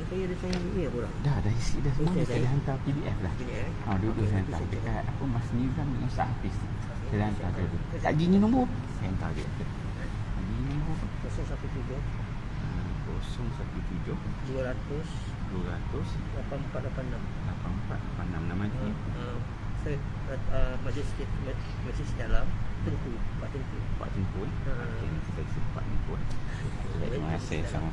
Saya ada saya ni pula. Dah isi dah semua. Saya Saya hantar PDF dah. PDF. Dulu saya hantar dekat apa Mas Nizam dengan Ustaz Hafiz. Saya hantar dulu. Tak gini nombor. Saya hantar dia. Ini nombor 017 017 200 200 8486. 8486 nama dia. Saya majlis dalam Tengku, Pak Tengku. Pak Tengku. Okey, saya Pak Tengku. Terima kasih sama.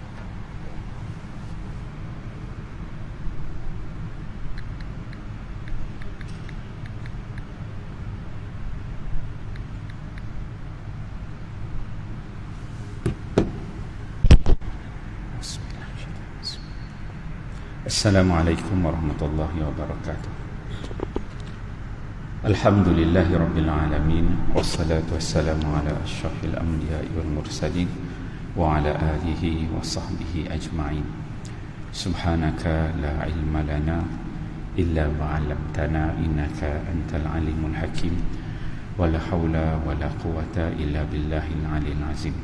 Assalamualaikum warahmatullahi wabarakatuh. Alhamdulillahi rabbil alamin, wassalatu wassalamu ala asyrafil anbiya'i wal mursalin wa ala alihi wa sahbihi ajma'in. Subhanaka la ilma lana illa ma 'allamtana innaka antal alimul hakim. Wa la haula wa la quwwata illa billahil aliyyil azim.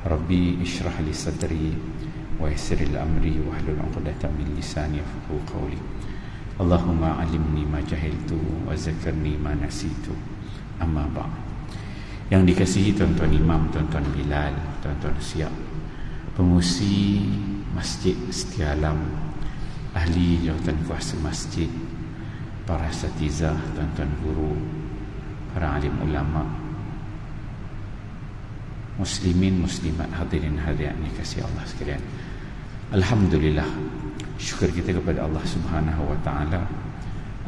Rabbi ishrah li sadri wa yassiril amri wahlul 'uqdatam min lisani yafqahu qawli. Allahumma 'allimni ma jahiltu wa zakkirni ma nasitu. Amma ba'd. Yang dikasihi tuan-tuan imam, tuan-tuan Bilal, tuan-tuan Siap, pengurusi Masjid Setia Alam, ahli jawatan kuasa masjid, para asatizah, tuan-tuan guru, para alim ulama, muslimin muslimat, hadirin hadirat yang dikasihi Allah sekalian. Alhamdulillah, syukur kita kepada Allah Subhanahu wa taala.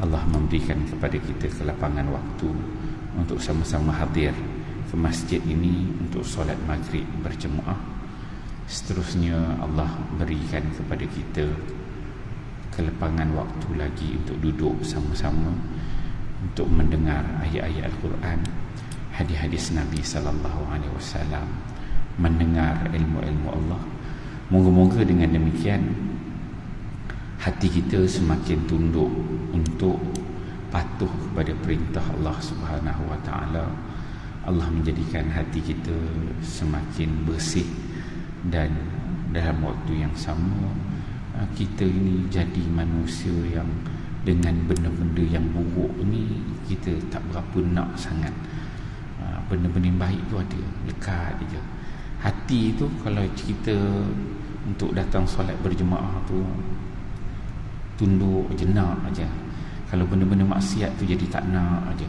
Allah memberikan kepada kita kelapangan waktu untuk sama-sama hadir ke masjid ini untuk solat maghrib berjemaah. Seterusnya Allah berikan kepada kita kelapangan waktu lagi untuk duduk sama-sama untuk mendengar ayat-ayat Al-Quran, hadis-hadis Nabi sallallahu alaihi wasallam, mendengar ilmu-ilmu Allah. Moga-moga dengan demikian hati kita semakin tunduk untuk patuh kepada perintah Allah Subhanahu wa taala. Allah menjadikan hati kita semakin bersih, dan dalam waktu yang sama kita ini jadi manusia yang dengan benda-benda yang buruk ni kita tak berapa nak sangat. Benda-benda yang baik tu ada dekat je. Hati tu kalau kita untuk datang solat berjemaah tu tunduk je, nak aja. Kalau benda-benda maksiat tu jadi tak nak aja.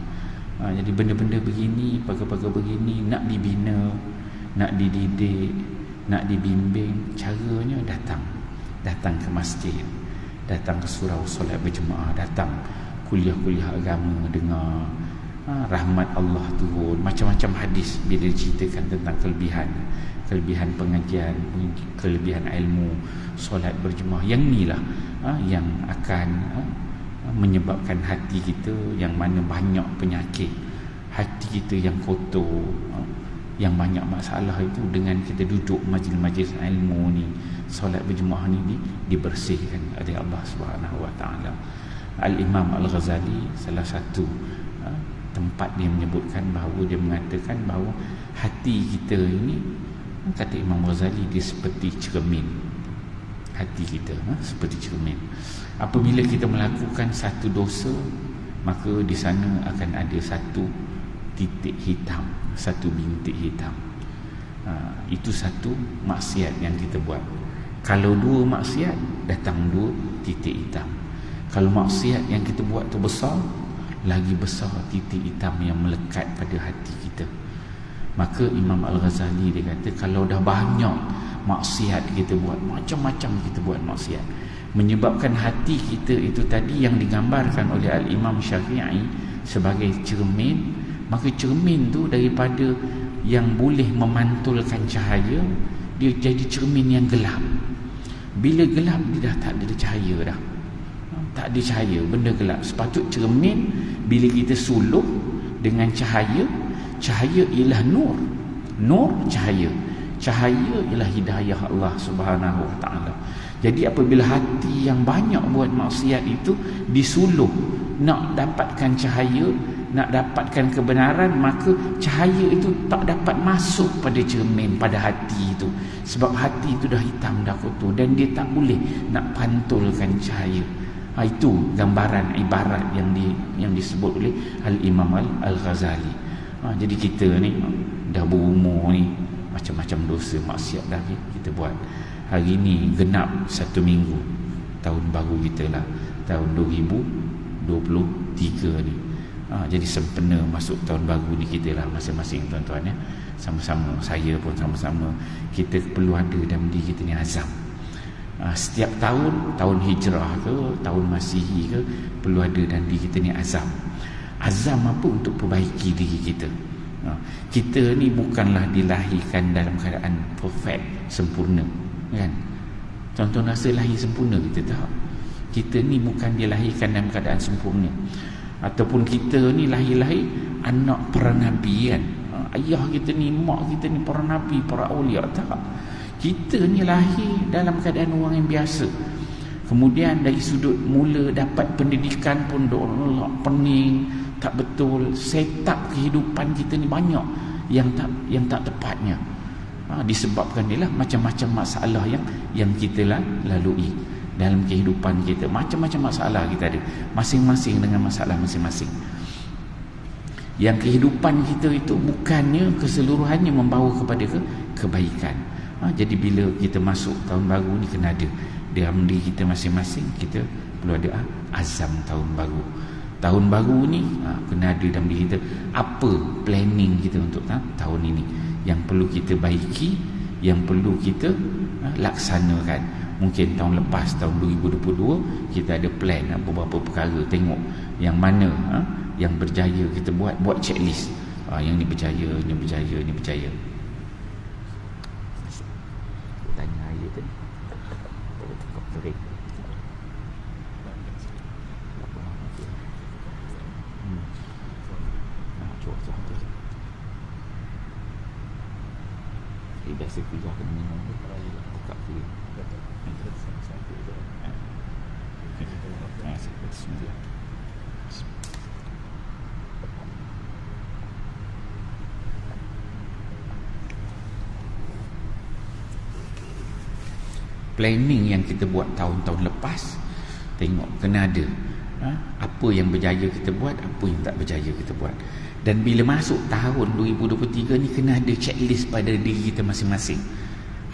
Jadi benda-benda begini, perkara-perkara begini nak dibina, nak dididik, nak dibimbing. Caranya datang ke masjid, datang ke surau solat berjemaah, datang kuliah-kuliah agama, dengar rahmat Allah turun, macam-macam hadis bila diceritakan tentang kelebihan pengajian, kelebihan ilmu solat berjemaah. Yang inilah yang akan menyebabkan hati kita yang mana banyak penyakit, hati kita yang kotor, yang banyak masalah itu, dengan kita duduk majlis-majlis ilmu ni, solat berjemaah ni dibersihkan oleh Allah Subhanahu wa taala. Al-Imam Al-Ghazali salah satu tempat dia menyebutkan bahawa dia mengatakan bahawa hati kita ini, kata Imam Ghazali, dia seperti cermin. Hati kita seperti cermin. Apabila kita melakukan satu dosa, maka di sana akan ada satu titik hitam, satu bintik hitam. Itu satu maksiat yang kita buat. Kalau dua maksiat, datang dua titik hitam. Kalau maksiat yang kita buat tu besar, lagi besar titik hitam yang melekat pada hati kita. Maka Imam Al-Ghazali dia kata, kalau dah banyak maksiat kita buat, macam-macam kita buat maksiat, menyebabkan hati kita itu tadi yang digambarkan oleh Al-Imam Syafi'i sebagai cermin, maka cermin tu daripada yang boleh memantulkan cahaya, dia jadi cermin yang gelap. Bila gelap, dia dah tak ada cahaya dah. Tak ada cahaya, benda gelap. Sepatut cermin, bila kita suluh dengan cahaya, cahaya ialah nur. Nur cahaya. Cahaya ialah hidayah Allah Subhanahu wa taala. Jadi apabila hati yang banyak buat maksiat itu disuluh nak dapatkan cahaya, nak dapatkan kebenaran, maka cahaya itu tak dapat masuk pada cermin, pada hati itu, sebab hati itu dah hitam, dah kotor, dan dia tak boleh nak pantulkan cahaya. Itu gambaran ibarat yang disebut oleh Al-Imam Al-Ghazali. Jadi kita ni dah berumur ni, macam-macam dosa maksiat dah kita buat. Hari ni genap 1 minggu tahun baru kita lah, tahun 2023 ni. Jadi sempena masuk tahun baru ni kita lah masing-masing tuan-tuan ya. Sama-sama, saya pun sama-sama, kita perlu ada dalam diri kita ni azam. Setiap tahun hijrah ke, tahun masihi ke, perlu ada dalam diri kita ni azam. Azam apa? Untuk perbaiki diri kita. Kita ni bukanlah dilahirkan dalam keadaan perfect, sempurna, kan? Tuan-tuan rasa lahir sempurna? Kita tak. Kita ni bukan dilahirkan dalam keadaan sempurna. Ataupun kita ni lahir anak para nabi, kan? Ayah kita ni, mak kita ni para nabi, para awliya. Tak. Kita ni lahir dalam keadaan orang yang biasa. Kemudian dari sudut mula dapat pendidikan pun Allah pening, tak betul. Setup kehidupan kita ni banyak yang tak tepatnya. Disebabkan ialah macam-macam masalah yang kita lalui dalam kehidupan kita. Macam-macam masalah kita ada, masing-masing dengan masalah masing-masing. Yang kehidupan kita itu bukannya keseluruhannya membawa kepada kebaikan. Jadi bila kita masuk tahun baru ni, kena ada dalam diri kita masing-masing, kita perlu ada azam tahun baru. Tahun baru ni kena ada dalam diri kita apa planning kita untuk tahun ini, yang perlu kita baiki, yang perlu kita laksanakan. Mungkin tahun lepas, tahun 2022, kita ada plan beberapa perkara, tengok yang mana yang berjaya kita buat checklist. Yang ni berjaya, ni berjaya, ni berjaya. Tanya air tadi. Terik. Cuaca tu. Biasa kerja kena minum tu. Buka tu. Bismillah. Planning yang kita buat tahun-tahun lepas, tengok kena ada apa yang berjaya kita buat, apa yang tak berjaya kita buat. Dan bila masuk tahun 2023 ni, kena ada checklist pada diri kita masing-masing.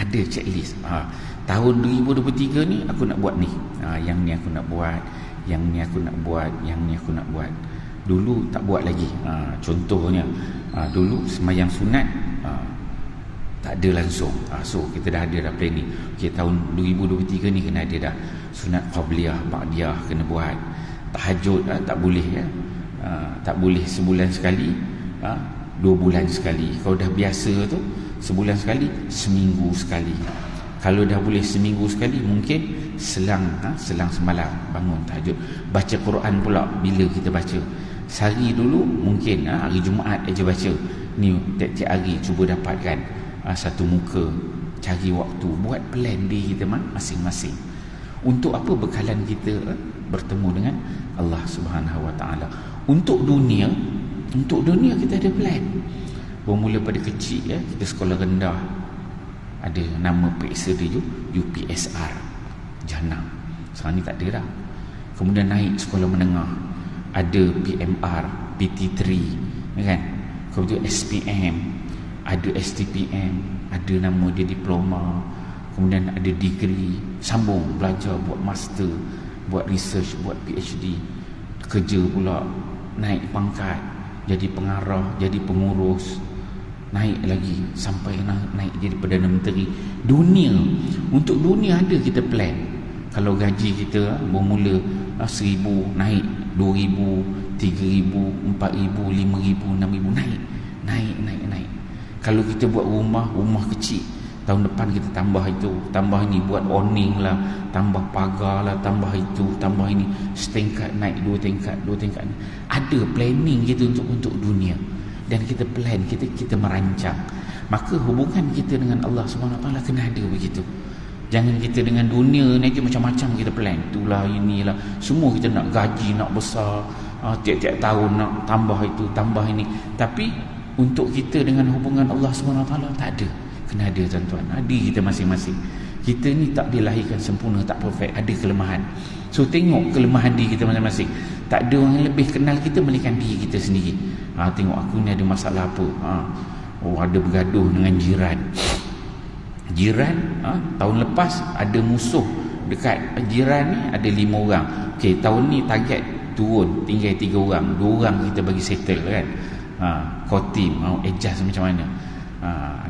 Ada checklist. Tahun 2023 ni aku nak buat ni, yang ni aku nak buat, yang ni aku nak buat, yang ni aku nak buat. Dulu tak buat lagi. Contohnya dulu sembahyang sunat tak ada langsung. So kita dah ada dah planning. Okay, tahun 2023 ni kena ada dah sunat qabliyah, ba'diyah kena buat. Tahajud tak boleh ya. Tak boleh sebulan sekali, 2 bulan sekali. Kalau dah biasa tu sebulan sekali, seminggu sekali. Kalau dah boleh seminggu sekali, mungkin selang semalam bangun tahajud. Baca Quran pula bila kita baca. Sehari dulu mungkin hari Jumaat aja baca. Ni tiap-tiap hari cuba dapatkan satu muka, cari waktu, buat plan diri kita masing-masing. Untuk apa? Bekalan kita bertemu dengan Allah Subhanahu Wa Taala. Untuk dunia kita ada plan. Bermula pada kecil ya, kita sekolah rendah, ada nama periksa dia UPSR, Jannah. Sekarang ni tak ada dah. Kemudian naik sekolah menengah, ada PMR, PT3, kan? Kemudian SPM, ada STPM, ada nama dia diploma, kemudian ada degree, sambung belajar, buat master, buat research, buat PhD, kerja pula, naik pangkat, jadi pengarah, jadi pengurus, naik lagi sampai naik jadi Perdana Menteri. Dunia, untuk dunia ada kita plan. Kalau gaji kita bermula 1,000, naik 2,000, 3,000, 4,000, 5,000, 6,000, naik. Kalau kita buat rumah kecil, tahun depan kita tambah itu, tambah ini, buat awning lah, tambah pagar lah, tambah itu, tambah ini, setingkat naik 2 tingkat. Ada planning kita untuk dunia. Dan kita plan, kita merancang. Maka hubungan kita dengan Allah SWT kena ada begitu. Jangan kita dengan dunia ni aja macam-macam kita plan. Itulah, inilah, semua kita nak gaji, nak besar, tiap-tiap tahun nak tambah itu, tambah ini. Tapi untuk kita dengan hubungan Allah SWT tak ada. Kena ada tuan-tuan, diri kita masing-masing. Kita ni tak dilahirkan sempurna, tak perfect, ada kelemahan. So tengok kelemahan diri kita masing-masing. Tak ada orang yang lebih kenal kita melainkan diri kita sendiri. Tengok aku ni ada masalah apa. Ada bergaduh dengan jiran. Tahun lepas ada musuh dekat jiran ni, ada 5 orang. Okey, tahun ni target turun, tinggal 3 orang. 2 orang kita bagi settle kan. Core-team adjust macam mana.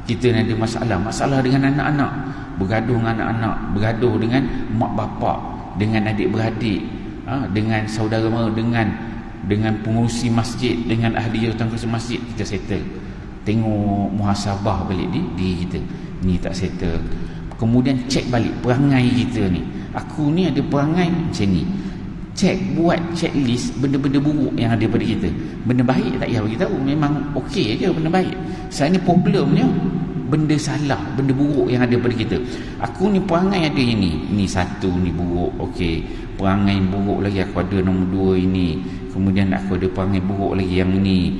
Kita ni ada masalah dengan anak-anak, bergaduh dengan anak-anak, bergaduh dengan mak bapak, dengan adik-beradik, dengan saudara mara, dengan pengurusi masjid, dengan ahli jawatan kuasa masjid. Kita settle. Tengok muhasabah balik diri kita, ni tak settle. Kemudian cek balik perangai kita ni. Aku ni ada perangai macam ni. Cek, buat checklist benda-benda buruk yang ada pada kita. Benda baik tak payah bagi tahu, memang okey je benda baik. Sekarang ni problemnya benda salah, benda buruk yang ada pada kita. Aku ni perangai ada ini satu ni buruk, okey. Perangai buruk lagi aku ada nombor 2 ini. Kemudian aku ada perangai buruk lagi yang ni.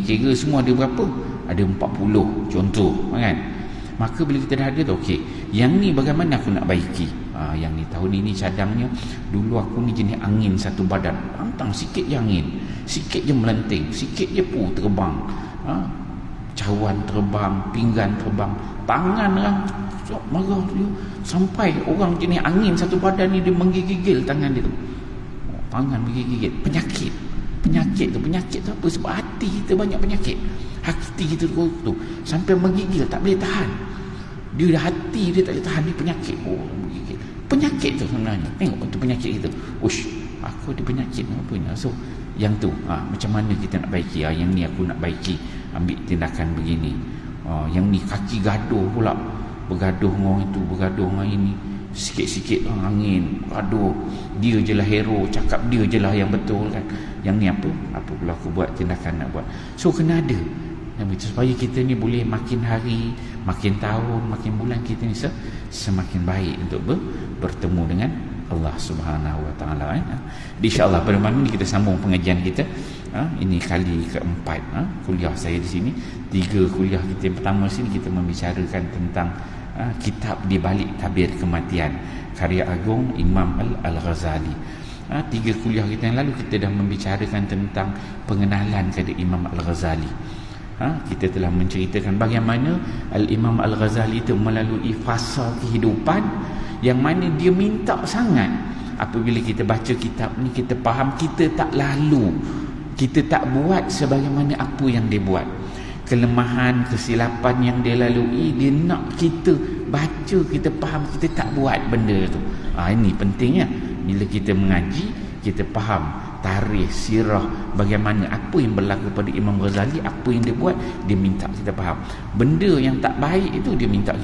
Kira semua ada berapa? Ada 40 contoh kan. Maka bila kita dah ada tu, okey, yang ni bagaimana aku nak baiki? Yang ni tahun ini cadangnya, dulu aku ni jenis angin satu badan, pantang sikit je angin, sikit je melenting, sikit je terbang, cawan terbang, pinggan terbang, tangan orang marah tu, sampai orang jenis angin satu badan ni dia menggigil tangan dia tu, tangan menggigil. Penyakit tu apa? Sebab hati kita banyak penyakit. Hati kita tu sampai menggigil, tak boleh tahan. Dia dah hati dia tak boleh tahan, dia penyakit. Menggigil. Penyakit tu sebenarnya. Tengok tu penyakit kita. Aku ada penyakit apa ni? So yang tu macam mana kita nak baiki? Yang ni aku nak baiki, ambil tindakan begini. Yang ni kaki gaduh pula, bergaduh dengan itu, bergaduh dengan ini, sikit-sikit angin, gaduh, dia je lah hero, cakap dia je lah yang betul kan. Yang ni apa pula aku buat tindakan nak buat. So kena ada supaya kita ni boleh makin hari, makin tahun, makin bulan kita ni semakin baik untuk bertemu dengan Allah Subhanahu Wa Taala. InsyaAllah pada malam ni kita sambung pengajian kita. Ini kali keempat kuliah saya di sini. 3 kuliah kita yang pertama sini kita membicarakan tentang kitab di balik tabir kematian, karya agung Imam Al-Ghazali. 3 kuliah kita yang lalu kita dah membicarakan tentang pengenalan kepada Imam Al-Ghazali. Kita telah menceritakan bagaimana Al-Imam Al-Ghazali itu melalui fasa kehidupan yang mana dia minta sangat. Apabila kita baca kitab ni, kita faham kita tak lalu, kita tak buat sebagaimana apa yang dia buat. Kelemahan, kesilapan yang dia lalui, dia nak kita baca, kita faham, kita tak buat benda tu. Ini pentingnya. Bila kita mengaji, kita faham tarikh, sirah, bagaimana apa yang berlaku pada Imam Ghazali, apa yang dia buat, dia minta kita faham. Benda yang tak baik itu dia minta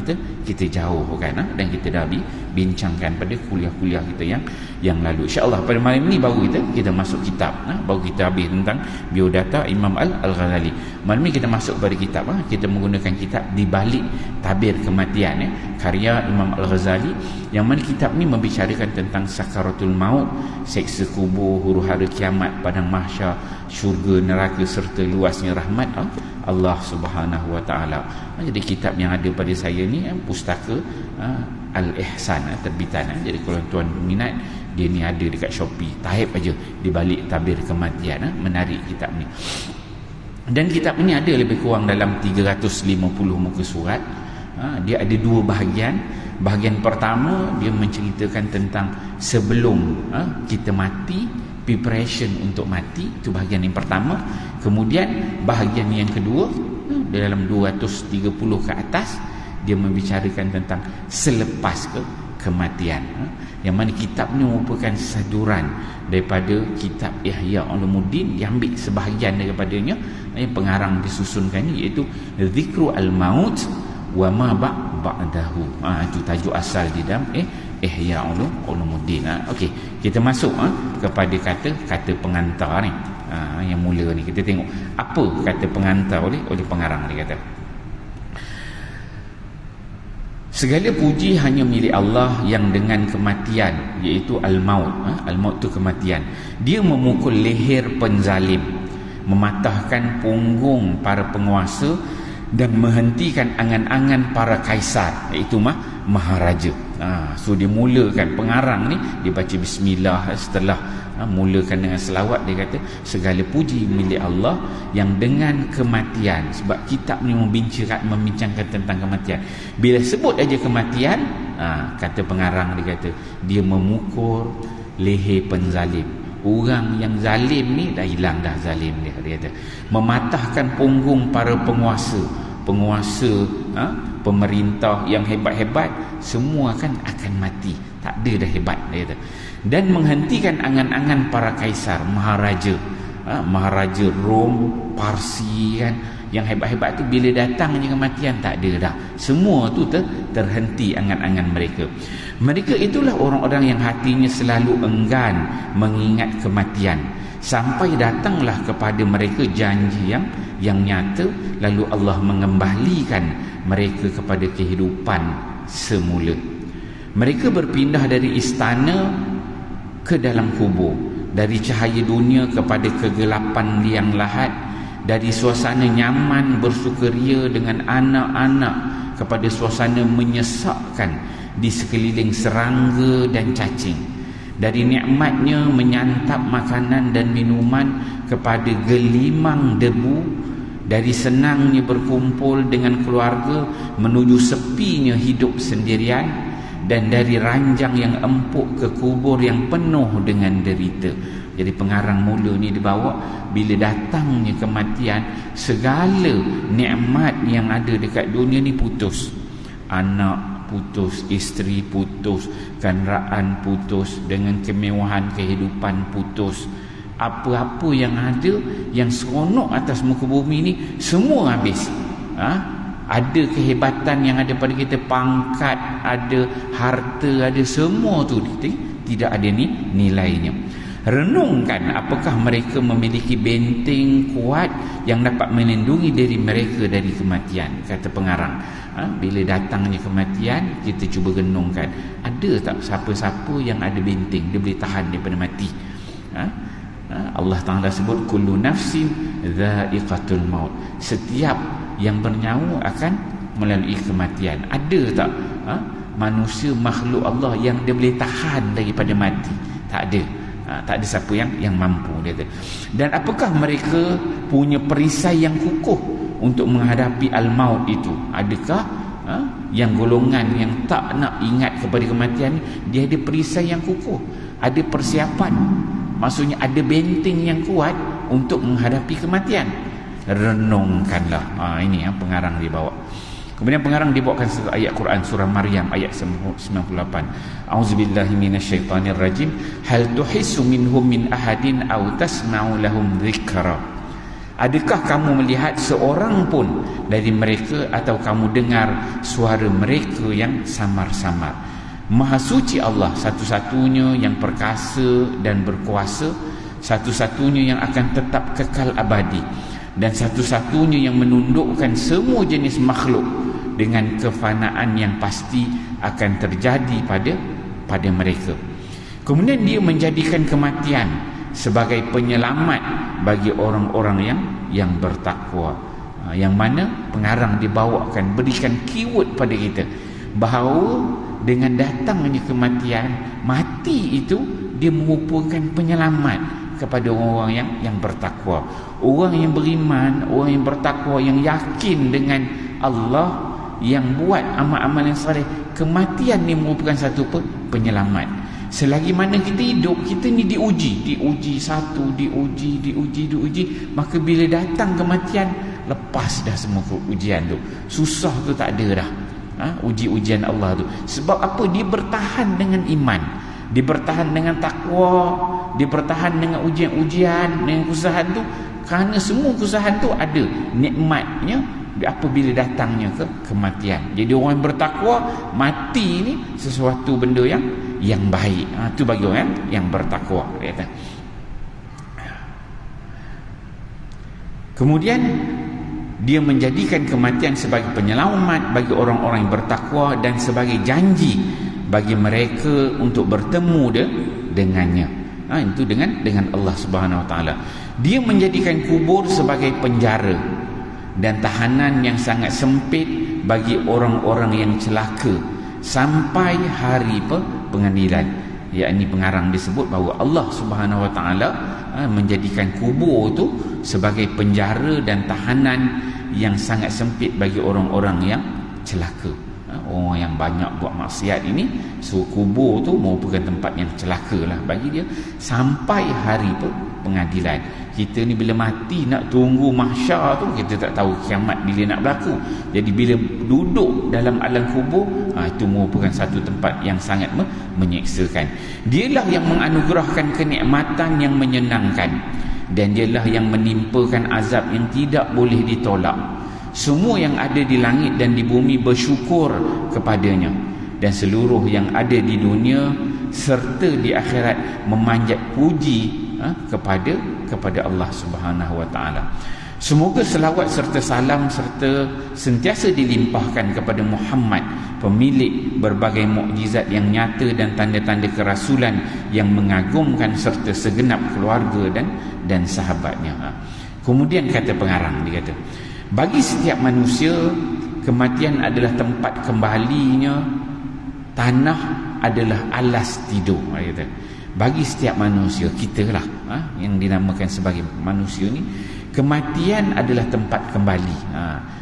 kita jauhkan, dan kita dah bincangkan pada kuliah-kuliah kita yang lalu. InsyaAllah pada malam ni baru kita masuk kitab, baru kita habis tentang biodata Imam Al-Ghazali. Malam ni kita masuk pada kitab, kita menggunakan kitab Di Balik Tabir Kematian, karya Imam Al-Ghazali, yang mana kitab ni membicarakan tentang sakaratul maut, seksa kubur, huru-hara kiamat, padang mahsyar, syurga, neraka, serta luasnya rahmat Allah Subhanahu Wa Taala. Jadi kitab yang ada pada saya ni pustaka Al-Ihsan terbitan. Jadi kalau tuan minat, dia ni ada dekat Shopee, type aja Di Balik Tabir Kematian. Menarik kitab ni. Dan kitab ni ada lebih kurang dalam 350 muka surat. Dia ada 2 bahagian. Bahagian pertama dia menceritakan tentang sebelum kita mati, preparation untuk mati, itu bahagian yang pertama. Kemudian bahagian yang kedua, dalam 230 ke atas, dia membicarakan tentang selepas kematian. Yang mana kitab ni merupakan saduran daripada kitab Ihya Ulumuddin, yang ambil sebahagian daripadanya, yang pengarang disusunkan ni, iaitu Zikru Al-Maut wa ma ba'dahu. Itu tajuk asal di dalam Ihya Ulumuddin. Okey, kita masuk kepada kata pengantar ni. Yang mula ni kita tengok apa kata pengantar oleh pengarang ni. Kata Segala puji hanya milik Allah yang dengan kematian, iaitu al-maut. Al-maut itu kematian. Dia memukul leher penzalim, mematahkan punggung para penguasa dan menghentikan angan-angan para kaisar, iaitu maharaja. So dia mulakan pengarang ni, dia baca bismillah. Setelah mulakan dengan selawat, dia kata segala puji milik Allah yang dengan kematian. Sebab kitab ni membincangkan tentang kematian. Bila sebut aja kematian, kata pengarang, dia kata dia memukul leher penzalim. Orang yang zalim ni dah hilang dah zalim dia kata. Mematahkan punggung para penguasa, pemerintah yang hebat-hebat, semua kan akan mati, tak ada dah hebat, dia kata. Dan menghentikan angan-angan para kaisar, maharaja, maharaja Rom, Parsi kan, yang hebat-hebat tu bila datangnya kematian tak ada dah, semua tu terhenti angan-angan mereka. Mereka itulah orang-orang yang hatinya selalu enggan mengingat kematian, sampai datanglah kepada mereka janji yang nyata, lalu Allah mengembalikan mereka kepada kehidupan semula. Mereka berpindah dari istana ke dalam kubur, dari cahaya dunia kepada kegelapan liang lahat, dari suasana nyaman bersukaria dengan anak-anak kepada suasana menyesakkan di sekeliling serangga dan cacing, dari nikmatnya menyantap makanan dan minuman kepada gelimang debu, dari senangnya berkumpul dengan keluarga menuju sepinya hidup sendirian, dan dari ranjang yang empuk ke kubur yang penuh dengan derita. Jadi pengarang mula ni dibawa bila datangnya kematian, segala nikmat yang ada dekat dunia ni putus. Anak putus, isteri putus, kenderaan putus, dengan kemewahan kehidupan putus. Apa-apa yang ada, yang seronok atas muka bumi ni, semua habis. Ada kehebatan yang ada pada kita, pangkat, ada harta, ada semua tu tidak ada nilainya. Renungkan, apakah mereka memiliki benteng kuat yang dapat melindungi diri mereka dari kematian, kata pengarang. Bila datangnya kematian, kita cuba renungkan, ada tak siapa-siapa yang ada benteng, dia boleh tahan daripada mati. Allah Ta'ala sebut kullu nafsin dha'iqatul maut, setiap yang bernyawa akan melalui kematian. Ada tak manusia, makhluk Allah yang dia boleh tahan daripada mati? Tak ada. Tak ada siapa yang mampu, dia kata. Dan apakah mereka punya perisai yang kukuh untuk menghadapi al-maut itu? Adakah yang golongan yang tak nak ingat kepada kematian, dia ada perisai yang kukuh, ada persiapan, maksudnya ada benteng yang kuat untuk menghadapi kematian? Renungkanlah. Ini yang pengarang dibawa. Kemudian pengarang dibawakan satu ayat Quran, surah Maryam ayat 98. A'udzubillahi minasyaitanir rajim. Hal tuhissu minhum min ahadin aw tasma'u lahum dzikra. Adakah kamu melihat seorang pun dari mereka atau kamu dengar suara mereka yang samar-samar? Maha suci Allah, satu-satunya yang perkasa dan berkuasa, satu-satunya yang akan tetap kekal abadi, dan satu-satunya yang menundukkan semua jenis makhluk dengan kefanaan yang pasti akan terjadi pada mereka. Kemudian dia menjadikan kematian sebagai penyelamat bagi orang-orang yang bertakwa. Yang mana pengarang dibawakan, berikan keyword pada kita, bahawa dengan datangnya kematian, mati itu dia merupakan penyelamat kepada orang-orang yang bertakwa, orang yang beriman, orang yang bertakwa, yang yakin dengan Allah, yang buat amal-amal yang saleh. Kematian ni merupakan satu penyelamat. Selagi mana kita hidup, kita ni diuji satu, diuji, maka bila datang kematian, lepas dah semua ujian tu, susah tu tak ada dah. Uji-ujian Allah tu. Sebab apa? Dia bertahan dengan iman, dia bertahan dengan takwa, dia bertahan dengan ujian-ujian, dengan kesusahan tu. Kerana semua kesusahan tu ada nikmatnya apabila datangnya kematian. Jadi orang yang bertakwa, mati ni sesuatu benda yang baik. Itu bagi orang yang bertakwa, dia kata. Kemudian Dia menjadikan kematian sebagai penyelamat bagi orang-orang yang bertakwa dan sebagai janji bagi mereka untuk bertemu dengannya. Itu dengan Allah Subhanahu Wa Taala. Dia menjadikan kubur sebagai penjara dan tahanan yang sangat sempit bagi orang-orang yang celaka sampai hari pengadilan. Yakni pengarang disebut bahawa Allah Subhanahu Wa Taala menjadikan kubur tu sebagai penjara dan tahanan yang sangat sempit bagi orang-orang yang celaka. Orang yang banyak buat maksiat ini, so kubur tu merupakan tempat yang celaka lah bagi dia sampai hari pengadilan. Kita ni bila mati nak tunggu mahsyar tu, kita tak tahu kiamat bila nak berlaku. Jadi bila duduk dalam alam kubur, itu merupakan satu tempat yang sangat menyeksakan. Dialah yang menganugerahkan kenikmatan yang menyenangkan, dan dialah yang menimpakan azab yang tidak boleh ditolak. Semua yang ada di langit dan di bumi bersyukur kepadanya, dan seluruh yang ada di dunia serta di akhirat memanjat puji kepada Allah Subhanahu Wa Taala. Semoga selawat serta salam serta sentiasa dilimpahkan kepada Muhammad, pemilik berbagai mukjizat yang nyata dan tanda-tanda kerasulan yang mengagumkan, serta segenap keluarga dan sahabatnya. Kemudian kata pengarang, dia kata, bagi setiap manusia kematian adalah tempat kembalinya, tanah adalah alas tidur. Dia kata, bagi setiap manusia, kita lah yang dinamakan sebagai manusia ni, kematian adalah tempat kembali.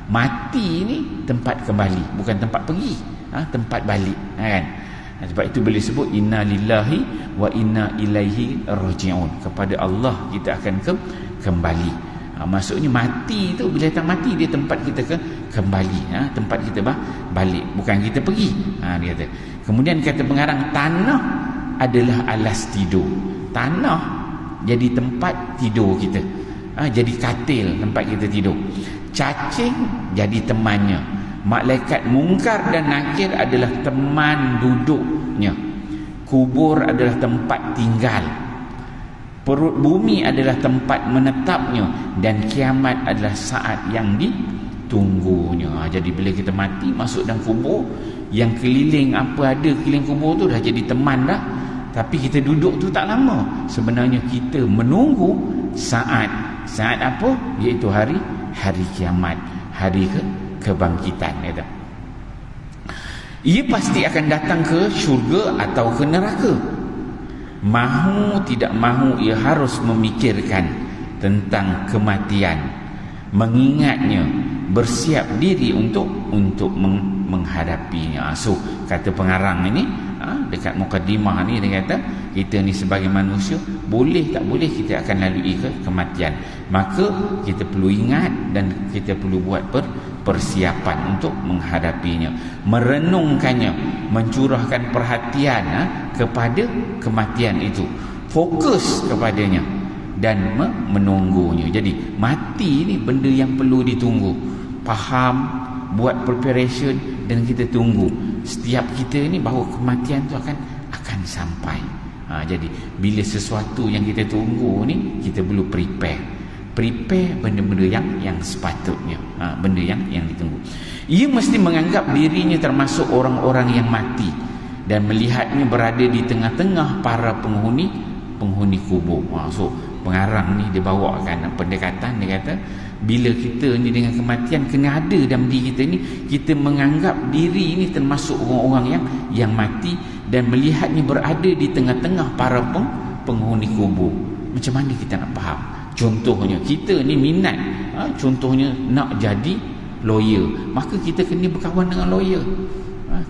Mati ni tempat kembali, bukan tempat pergi, tempat balik, kan? Sebab itu boleh sebut inna lillahi wa inna ilaihi raji'un. Kepada Allah kita akan kembali. Maksudnya mati tu, bila datang mati, dia tempat kita kembali, tempat kita balik, bukan kita pergi. Dia kata. Kemudian kata pengarang, tanah adalah alas tidur. Tanah jadi tempat tidur kita, jadi katil tempat kita tidur. Cacing jadi temannya. Malaikat mungkar dan nakir adalah teman duduknya. Kubur adalah tempat tinggal. Perut bumi adalah tempat menetapnya, dan kiamat adalah saat yang ditunggunya. Jadi bila kita mati masuk dalam kubur, yang keliling apa ada keliling kubur tu dah jadi teman dah. Tapi kita duduk tu tak lama. Sebenarnya kita menunggu saat apa? Iaitu hari kiamat, hari kebangkitan. Kata, ia pasti akan datang ke syurga atau ke neraka. Mahu tidak mahu, ia harus memikirkan tentang kematian, mengingatnya, bersiap diri untuk menghadapinya. So kata pengarang ini, dekat mukadimah ni, dia kata kita ni sebagai manusia, boleh tak boleh kita akan lalui ke kematian. Maka kita perlu ingat dan kita perlu buat persiapan untuk menghadapinya, merenungkannya, mencurahkan perhatian kepada kematian itu, fokus kepadanya dan menunggunya. Jadi mati ni benda yang perlu ditunggu. Faham, buat preparation, dan kita tunggu. Setiap kita ni bahawa kematian tu akan sampai. Jadi bila sesuatu yang kita tunggu ni, kita perlu prepare benda-benda yang sepatutnya, benda yang ditunggu. Ia mesti menganggap dirinya termasuk orang-orang yang mati dan melihatnya berada di tengah-tengah para penghuni kubur. So pengarang ni dia bawakan pendekatan, dia kata bila kita ni dengan kematian kena ada dalam diri kita ni, kita menganggap diri ni termasuk orang-orang yang mati dan melihatnya berada di tengah-tengah para penghuni kubur. Macam mana kita nak faham? Contohnya kita ni minat, contohnya nak jadi lawyer, maka kita kena berkawan dengan lawyer,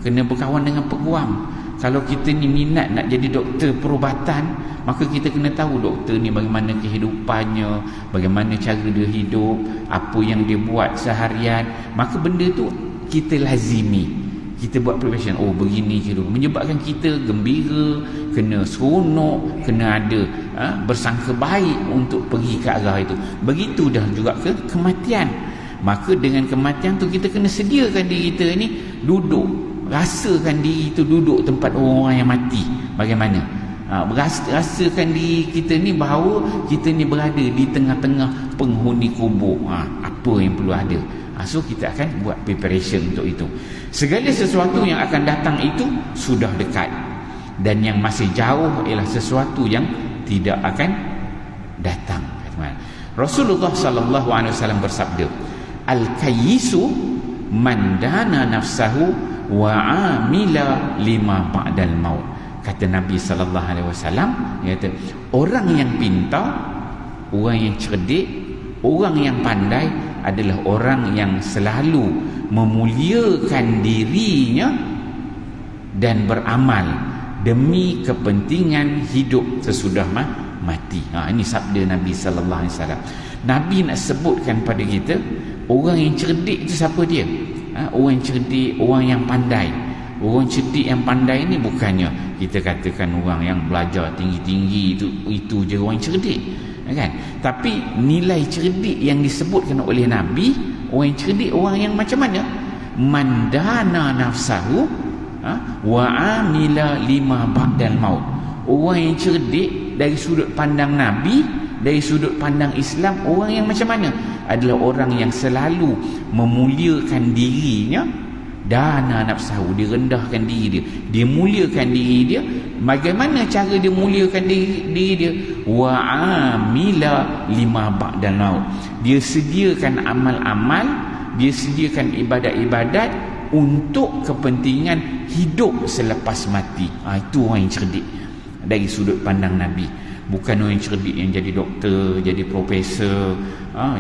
kena berkawan dengan peguam. Kalau kita ni minat nak jadi doktor perubatan, maka kita kena tahu doktor ni bagaimana kehidupannya, bagaimana cara dia hidup, apa yang dia buat seharian. Maka benda tu kita lazimi, kita buat preparation. Oh begini kehidupan, menyebabkan kita gembira, kena seronok, kena ada bersangka baik untuk pergi ke arah itu. Begitu dah juga ke kematian. Maka dengan kematian tu kita kena sediakan diri kita ni duduk, rasakan diri itu duduk tempat orang-orang yang mati. Bagaimana? Rasakan diri kita ni bahawa kita ni berada di tengah-tengah penghuni kubur. apa yang perlu ada. So kita akan buat preparation untuk itu. Segala sesuatu yang akan datang itu sudah dekat, dan yang masih jauh ialah sesuatu yang tidak akan datang. Rasulullah sallallahu alaihi wasallam bersabda, al-kayyisu man dana nafsahu wa amila lima ba'dal maut. Kata Nabi sallallahu alaihi wasallam, kata orang yang pintar, orang yang cerdik, orang yang pandai adalah orang yang selalu memuliakan dirinya dan beramal demi kepentingan hidup sesudah mati. Ini sabda Nabi sallallahu alaihi wasallam. Nabi nak sebutkan pada kita, orang yang cerdik itu siapa dia? Orang yang cerdik, orang yang pandai. Orang cerdik yang pandai ni bukannya kita katakan orang yang belajar tinggi-tinggi, itu je orang cerdik, kan? Tapi nilai cerdik yang disebutkan oleh Nabi, orang yang cerdik orang yang macam mana? Mandana nafsahu wa amila lima ba'dal maut. Orang yang cerdik dari sudut pandang Nabi, dari sudut pandang Islam, orang yang macam mana? Adalah orang yang selalu memuliakan dirinya. Dana nafsahu, dia rendahkan diri dia, dia muliakan diri dia. Bagaimana cara dia muliakan diri dia? Wa amila lima ba'dal maut. Dia sediakan amal-amal, dia sediakan ibadat-ibadat untuk kepentingan hidup selepas mati. Itu orang yang cerdik dari sudut pandang Nabi. Bukan orang yang cerdik yang jadi doktor, jadi profesor,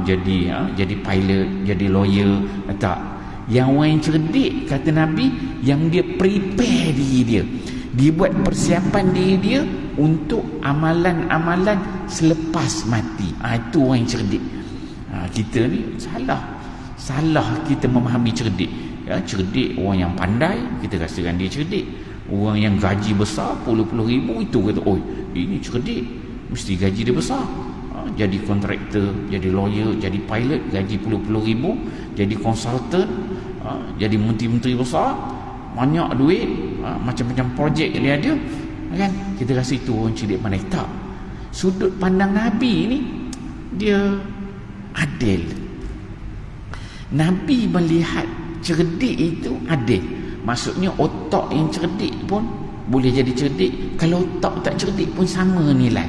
jadi pilot, jadi lawyer. Tak. Yang orang yang cerdik, kata Nabi, yang dia prepare diri dia, dia buat persiapan diri dia untuk amalan-amalan selepas mati. Itu orang yang cerdik. Kita ni salah kita memahami cerdik. Cerdik orang yang pandai, kita rasakan dia cerdik. Orang yang gaji besar puluh-puluh ribu, itu kata, oh ini cerdik, mesti gaji dia besar. Jadi kontraktor, jadi lawyer, jadi pilot, gaji puluh-puluh ribu, jadi konsultan, jadi menteri-menteri besar, banyak duit, macam-macam projek dia ada, kan? Kita rasa itu orang cerdik pandai. Tak. Sudut pandang Nabi ni, dia adil. Nabi melihat cerdik itu adil. Maksudnya otak yang cerdik pun boleh jadi cerdik, kalau otak tak cerdik pun sama nilai.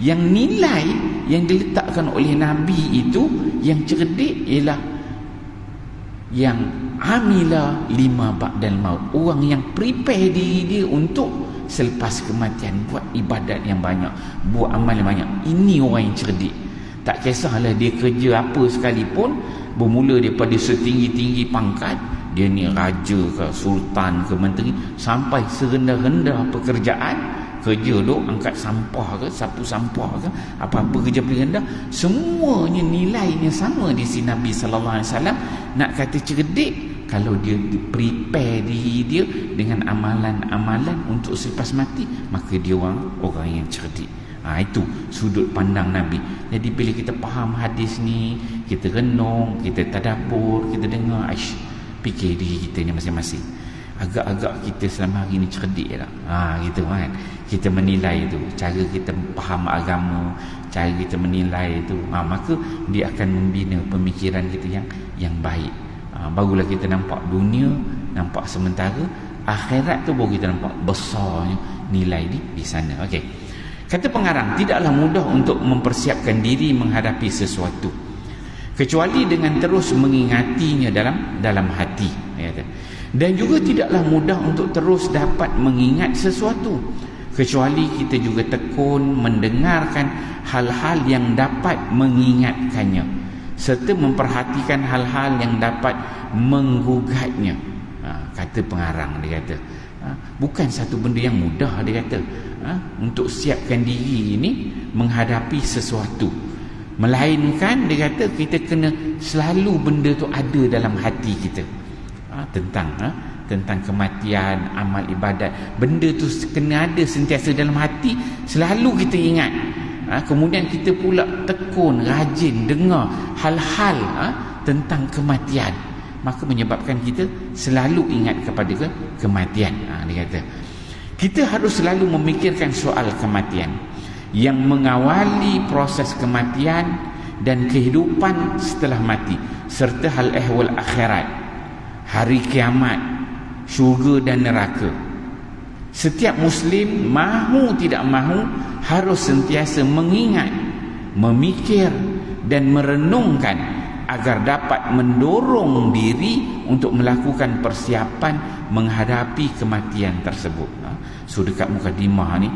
Yang nilai yang diletakkan oleh Nabi itu, yang cerdik ialah yang amila lima ba'dal maut, orang yang prepare diri dia untuk selepas kematian, buat ibadat yang banyak, buat amal yang banyak. Ini orang yang cerdik. Tak kisahlah dia kerja apa sekalipun, bermula daripada setinggi-tinggi pangkat, dia ni raja ke, sultan ke, menteri, sampai serendah-rendah pekerjaan, kerja duk angkat sampah ke, sapu sampah ke, apa-apa kerja paling rendah, semuanya nilainya sama di sini. Nabi sallallahu alaihi wasallam nak kata cerdik kalau dia prepare diri dia dengan amalan-amalan untuk selepas mati, maka dia orang yang cerdik. Itu sudut pandang Nabi. Jadi bila kita faham hadis ni, kita renung, kita tadabbur, kita dengar, fikir diri kita ni masing-masing. Agak-agak kita selama hari ni cerdik tak? Gitu kan. Kita menilai itu, cara kita faham agama, cara kita menilai itu, maka dia akan membina pemikiran kita yang baik. Barulah kita nampak dunia nampak sementara, akhirat tu baru kita nampak besarnya nilai di sana. Okey. Kata pengarang, tidaklah mudah untuk mempersiapkan diri menghadapi sesuatu kecuali dengan terus mengingatinya dalam hati. Dan juga tidaklah mudah untuk terus dapat mengingat sesuatu kecuali kita juga tekun mendengarkan hal-hal yang dapat mengingatkannya serta memperhatikan hal-hal yang dapat menggugatnya. Kata pengarang, dia kata bukan satu benda yang mudah, dia kata, untuk siapkan diri ini menghadapi sesuatu, melainkan dia kata kita kena selalu benda tu ada dalam hati kita. Tentang kematian, amal ibadat, benda tu kena ada sentiasa dalam hati, selalu kita ingat. Kemudian kita pula tekun, rajin dengar hal-hal tentang kematian, maka menyebabkan kita selalu ingat kepada kematian. Dia kata kita harus selalu memikirkan soal kematian yang mengawali proses kematian, dan kehidupan setelah mati, serta hal ehwal akhirat, hari kiamat, syurga dan neraka. Setiap Muslim, mahu tidak mahu, harus sentiasa mengingat, memikir dan merenungkan agar dapat mendorong diri untuk melakukan persiapan menghadapi kematian tersebut. So dekat mukadimah ni,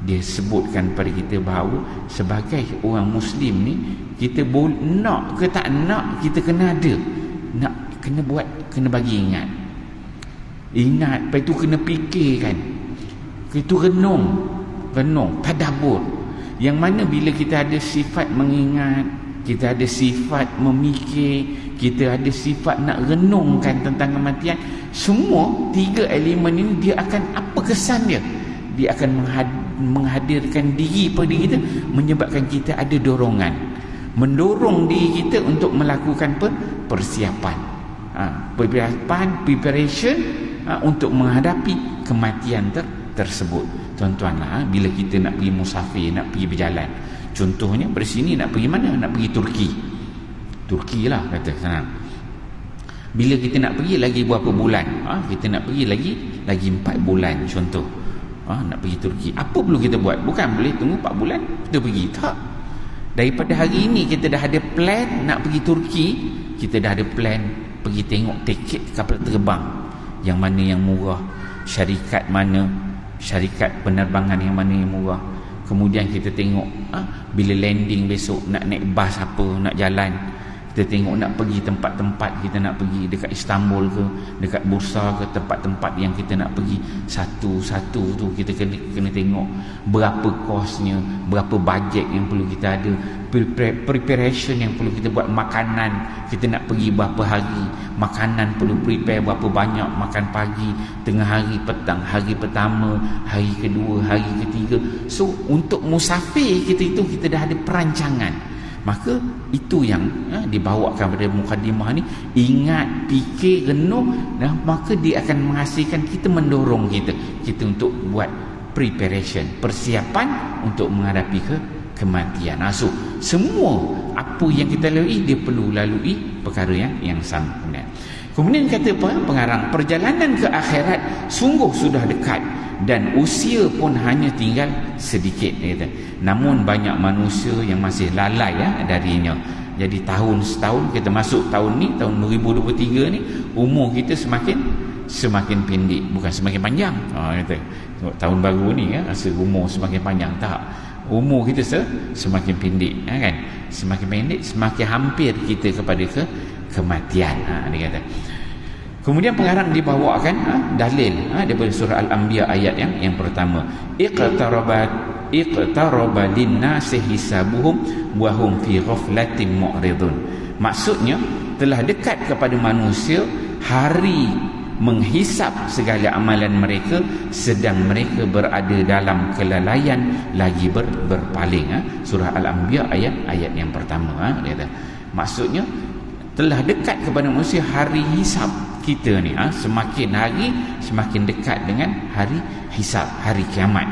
dia sebutkan pada kita bahawa sebagai orang Muslim ni, kita nak ke tak nak, kita kena ada, nak kena buat, kena bagi ingat, lepas itu kena fikirkan, itu renung, tadabbur, yang mana bila kita ada sifat mengingat, kita ada sifat memikir, kita ada sifat nak renungkan tentang kematian, semua tiga elemen ini dia akan apa kesan dia? Dia akan menghadirkan diri pada kita, menyebabkan kita ada dorongan, mendorong diri kita untuk melakukan persiapan, preparation untuk menghadapi kematian tersebut. Tuan-tuan, bila kita nak pergi musafir, nak pergi berjalan, contohnya dari sini nak pergi mana? Nak pergi Turki lah kata senang. Bila kita nak pergi lagi berapa bulan? Kita nak pergi lagi 4 bulan contoh. Nak pergi Turki. Apa perlu kita buat? Bukan boleh tunggu 4 bulan kita pergi. Tak. Daripada hari ini kita dah ada plan nak pergi Turki, kita dah ada plan pergi tengok tiket kapal terbang yang mana yang murah, syarikat penerbangan yang mana yang murah. Kemudian kita tengok bila landing besok nak naik bas apa, nak jalan. Kita tengok nak pergi tempat-tempat kita nak pergi, dekat Istanbul ke, dekat Bursa ke, tempat-tempat yang kita nak pergi satu-satu tu kita kena tengok berapa kosnya, berapa bajet yang perlu kita ada, preparation yang perlu kita buat, makanan kita nak pergi berapa hari, makanan perlu prepare berapa banyak, makan pagi, tengah hari, petang, hari pertama, hari kedua, hari ketiga. So untuk musafir kita itu kita dah ada perancangan. Maka itu yang dibawakan pada mukadimah ni, ingat, fikir, renung, maka dia akan menghasilkan kita, mendorong kita untuk buat preparation, persiapan untuk menghadapi kematian. So semua apa yang kita lalui, dia perlu lalui perkara yang sama. Kemudian kata pengarang, perjalanan ke akhirat sungguh sudah dekat dan usia pun hanya tinggal sedikit, kata. Namun banyak manusia yang masih lalai darinya. Jadi setahun kita masuk tahun ni, tahun 2023 ni, umur kita semakin pendek, bukan semakin panjang. Kata tahun baru ni rasa umur semakin panjang, tak. Umur kita semakin pendek, kan? Semakin pendek, semakin hampir kita kepada kematian. Dia kata. Kemudian pengarang dibawakan dalil daripada surah Al-Anbiya ayat yang pertama, iqtaraba lin-nasi hisabuhum wa hum fi ghaflatin mu'ridun. Maksudnya telah dekat kepada manusia hari menghisap segala amalan mereka, sedang mereka berada dalam kelalaian lagi berpaling. Surah Al-Anbiya ayat yang pertama. Dia kata, maksudnya telah dekat kepada manusia hari hisap kita ni, semakin hari semakin dekat dengan hari hisap, hari kiamat,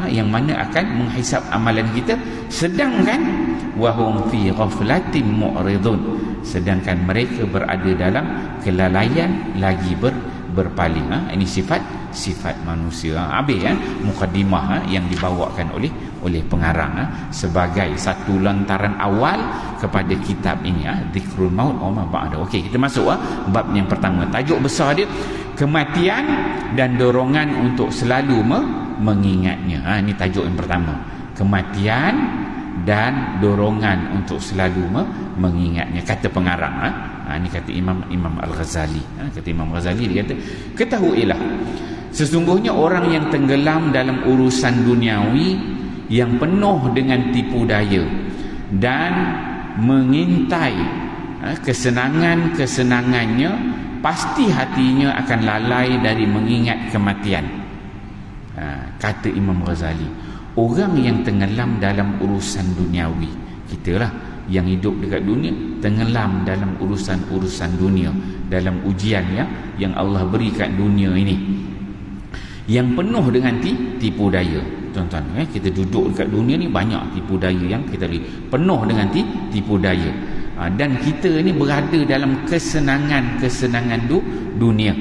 yang mana akan menghisap amalan kita, sedangkan wahum fi ghaflatin mu'ridun, sedangkan mereka berada dalam kelalaian lagi berpaling. Ini sifat manusia. Habis mukadimah yang dibawakan oleh pengarang sebagai satu lantaran awal kepada kitab ini, Dzikrul Maut wa ma ba'da. Okey, kita masuk bab yang pertama. Tajuk besar dia, kematian dan dorongan untuk selalu mengingatnya. Ini tajuk yang pertama, kematian dan dorongan untuk selalu mengingatnya, kata pengarang. Ini kata Imam Al-Ghazali. Kata Imam Ghazali, dia kata, ketahuilah sesungguhnya orang yang tenggelam dalam urusan duniawi yang penuh dengan tipu daya dan mengintai kesenangannya, pasti hatinya akan lalai dari mengingat kematian. Kata Imam Ghazali, orang yang tenggelam dalam urusan duniawi, kita lah yang hidup dekat dunia, tenggelam dalam urusan-urusan dunia, dalam ujian yang Allah beri kat dunia ini, yang penuh dengan tipu daya. Tuan-tuan, kita duduk dekat dunia ni banyak tipu daya yang kita lihat, penuh dengan tipu daya. Dan kita ni berada dalam kesenangan dunia.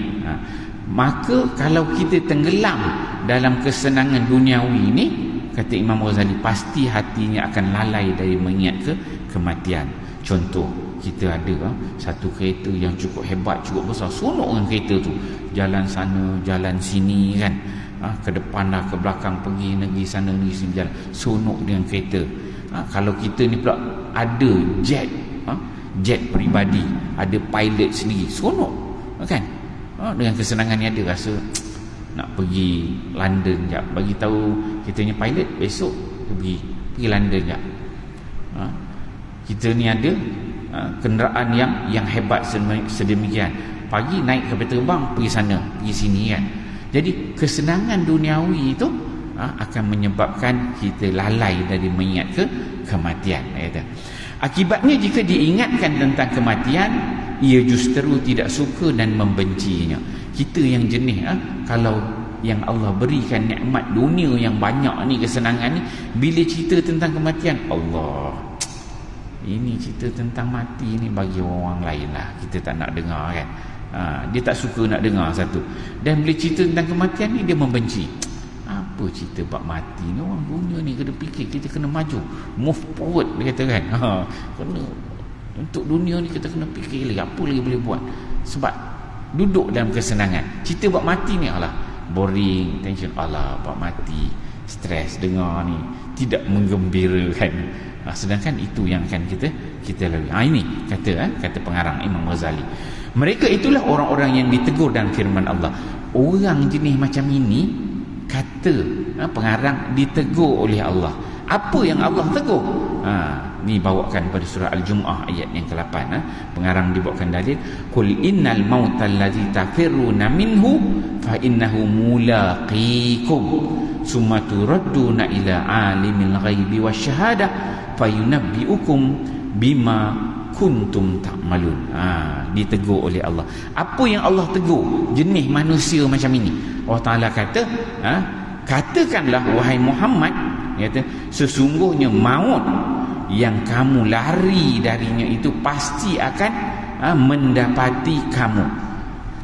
Maka kalau kita tenggelam dalam kesenangan duniawi ni, kata Imam Ghazali, pasti hatinya akan lalai dari mengingat kematian. Contoh, kita ada satu kereta yang cukup hebat, cukup besar, seronok dengan kereta tu, jalan sana jalan sini kan, ke depan dah, ke belakang, pergi negeri sana negeri sini, jalan seronok dengan kereta. Kalau kita ni pula ada jet peribadi, ada pilot sendiri, seronok kan. Dengan kesenangan ni ada rasa nak pergi London jap, bagi tahu kita ni pilot, besok pergi London jap. Kita ni ada kenderaan yang hebat sedemikian, pagi naik kapal terbang, pergi sana pergi sini kan. Jadi kesenangan duniawi itu akan menyebabkan kita lalai dari mengingat kematian. Akibatnya jika diingatkan tentang kematian, ia justru tidak suka dan membencinya. Kita yang jenis kalau yang Allah berikan nikmat dunia yang banyak ni, kesenangan ni, bila cerita tentang kematian, Allah, ini cerita tentang mati ni bagi orang lain lah, kita tak nak dengar kan. Dia tak suka nak dengar satu. Dan bila cerita tentang kematian ni, dia membenci. Apa cerita bab mati ni, orang dunia ni kena fikir, kita kena maju, move forward, dia kata kan. Kena, untuk dunia ni kita kena fikir lagi apa lagi boleh buat. Sebab duduk dalam kesenangan, cerita bab mati ni alah boring, tension, alah bab mati, stres dengar ni, tidak menggembirakan. Sedangkan itu yang akan kita lalui. Ini kata pengarang Imam Ghazali. Mereka itulah orang-orang yang ditegur dalam firman Allah. Orang jenis macam ini, kata pengarang, ditegur oleh Allah. Apa yang Allah tegur? Ni bawakan pada surah Al-Jumu'ah ayat yang ke-8. Pengarang dibawakan dalil, qul innal mautal ladzi tafirruna minhu fa innahu mulaqikum summa turadduna ila alimil ghaibi wasyahadah fayunabbiukum bima kuntum ta'malun. Ditegur oleh Allah. Apa yang Allah tegur jenis manusia macam ini? Allah Ta'ala kata, katakanlah wahai Muhammad, kata, sesungguhnya maut yang kamu lari darinya itu pasti akan mendapati kamu.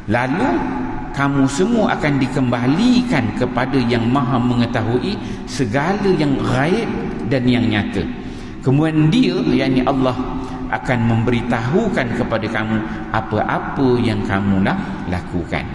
Lalu kamu semua akan dikembalikan kepada yang maha mengetahui segala yang gaib dan yang nyata. Kemudian dia, yakni Allah, akan memberitahukan kepada kamu apa-apa yang kamu nak lakukan.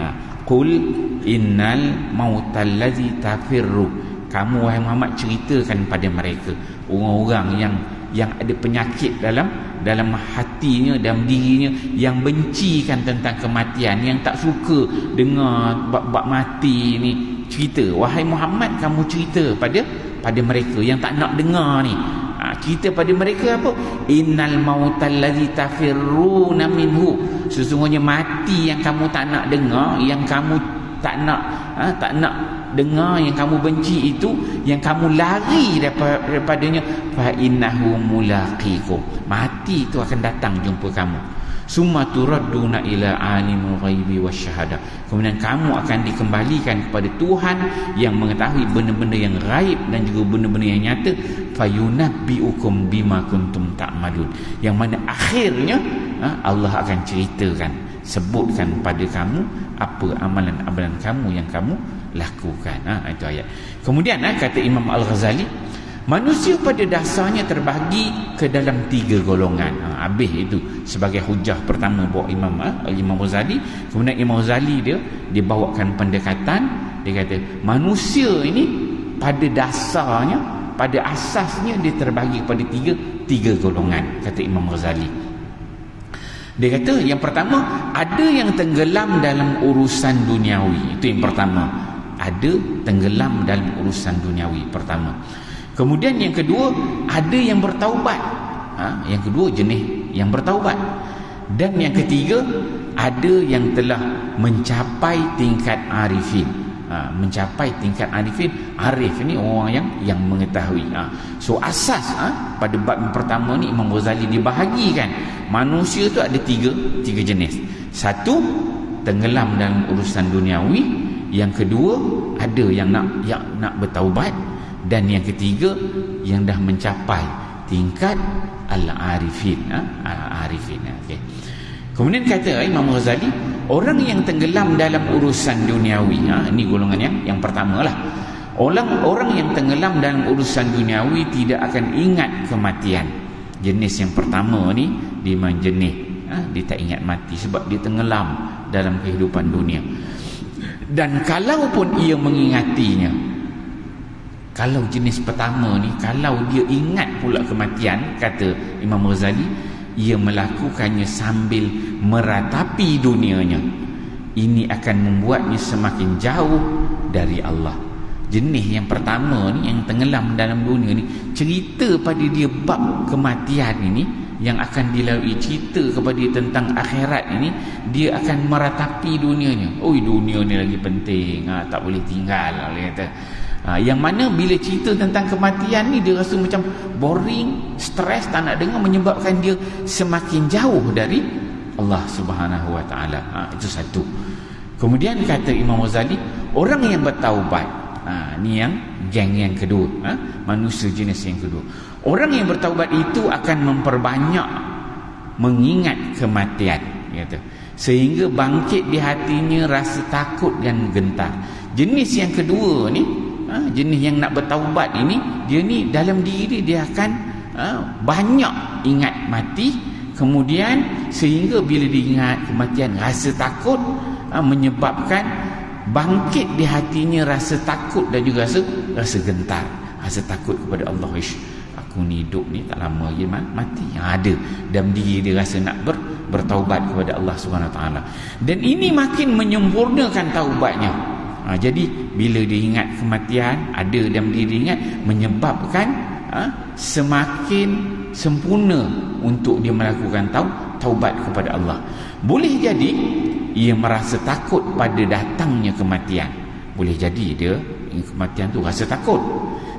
Qul innal mautal ladzi tafirru. Kamu wahai Muhammad ceritakan pada mereka, orang-orang yang ada penyakit dalam hatinya, dalam dirinya, yang bencikan tentang kematian, yang tak suka dengar bab mati ni, cerita wahai Muhammad, kamu cerita pada mereka yang tak nak dengar ni. Cerita pada mereka apa? Innal mautal ladzi tafirruna minhu. Sesungguhnya mati yang kamu tak nak dengar, yang kamu tak nak dengar, yang kamu benci itu, yang kamu lari daripadanya, fa innahu mulaqikum. Mati itu akan datang jumpa kamu. Summa turadduna ila alimul ghaibi wasyahadah. Kemudian kamu akan dikembalikan kepada Tuhan yang mengetahui benda-benda yang gaib dan juga benda-benda yang nyata. Fayunabbiukum bima kuntum ta'malun. Yang mana akhirnya Allah akan ceritakan, sebutkan pada kamu apa amalan-amalan kamu yang kamu lakukan. Itu ayat. Kemudian kata Imam Al-Ghazali, manusia pada dasarnya terbagi ke dalam 3 golongan. Habis itu sebagai hujah pertama buat Imam Ghazali. Kemudian Imam Ghazali dia bawakan pendekatan. Dia kata manusia ini pada dasarnya, pada asasnya dia terbagi kepada 3 golongan, kata Imam Ghazali. Dia kata yang pertama, ada yang tenggelam dalam urusan duniawi. Itu yang pertama, ada tenggelam dalam urusan duniawi pertama. Kemudian yang kedua, ada yang bertaubat. Yang kedua jenis yang bertaubat. Dan yang ketiga, ada yang telah mencapai tingkat arifin. Mencapai tingkat arifin. Arif ni orang yang mengetahui. So asas pada bab yang pertama ni Imam Ghazali dibahagikan. Manusia tu ada tiga jenis. Satu, tenggelam dalam urusan duniawi. yang kedua ada yang nak bertaubat, dan yang ketiga yang dah mencapai tingkat al-arifin. Al-arifin. Okey. Kemudian kata Imam Ghazali, orang yang tenggelam dalam urusan duniawi, ini golongan yang pertama lah. Orang yang tenggelam dalam urusan duniawi tidak akan ingat kematian. Jenis yang pertama ni dia memang jenis dia tak ingat mati sebab dia tenggelam dalam kehidupan dunia. Dan kalaupun ia mengingatinya, kalau jenis pertama ni, kalau dia ingat pula kematian, kata Imam Ghazali, ia melakukannya sambil meratapi dunianya. Ini akan membuatnya semakin jauh dari Allah. Jenis yang pertama ni, yang tenggelam dalam dunia ni, cerita pada dia bab kematian ini, yang akan dilalui, cerita kepada dia tentang akhirat ini, dia akan meratapi dunianya. Dunia ni lagi penting, tak boleh tinggal, boleh kata. Yang mana bila cerita tentang kematian ni, dia rasa macam boring, stres, tak nak dengar, menyebabkan dia semakin jauh dari Allah Subhanahu Wa Taala. Itu satu. Kemudian kata Imam Ghazali, orang yang bertaubat, ni yang geng yang kedua, manusia jenis yang kedua. Orang yang bertaubat itu akan memperbanyak mengingat kematian, kata, sehingga bangkit di hatinya rasa takut dan gentar. Jenis yang kedua ni, jenis yang nak bertaubat ini, dia ni dalam diri dia akan banyak ingat mati, kemudian sehingga bila diingat kematian rasa takut, menyebabkan bangkit di hatinya rasa takut dan juga rasa gentar, rasa takut kepada Allah. Aku ni hidup ni tak lama lagi mati. Ada dalam diri dia rasa nak bertaubat kepada Allah Subhanahu Wa Taala, dan ini makin menyempurnakan taubatnya. Jadi bila dia ingat kematian, ada dalam diri ingat, menyebabkan semakin sempurna untuk dia melakukan taubat kepada Allah. Boleh jadi ia merasa takut pada datangnya kematian. Boleh jadi dia kematian tu rasa takut,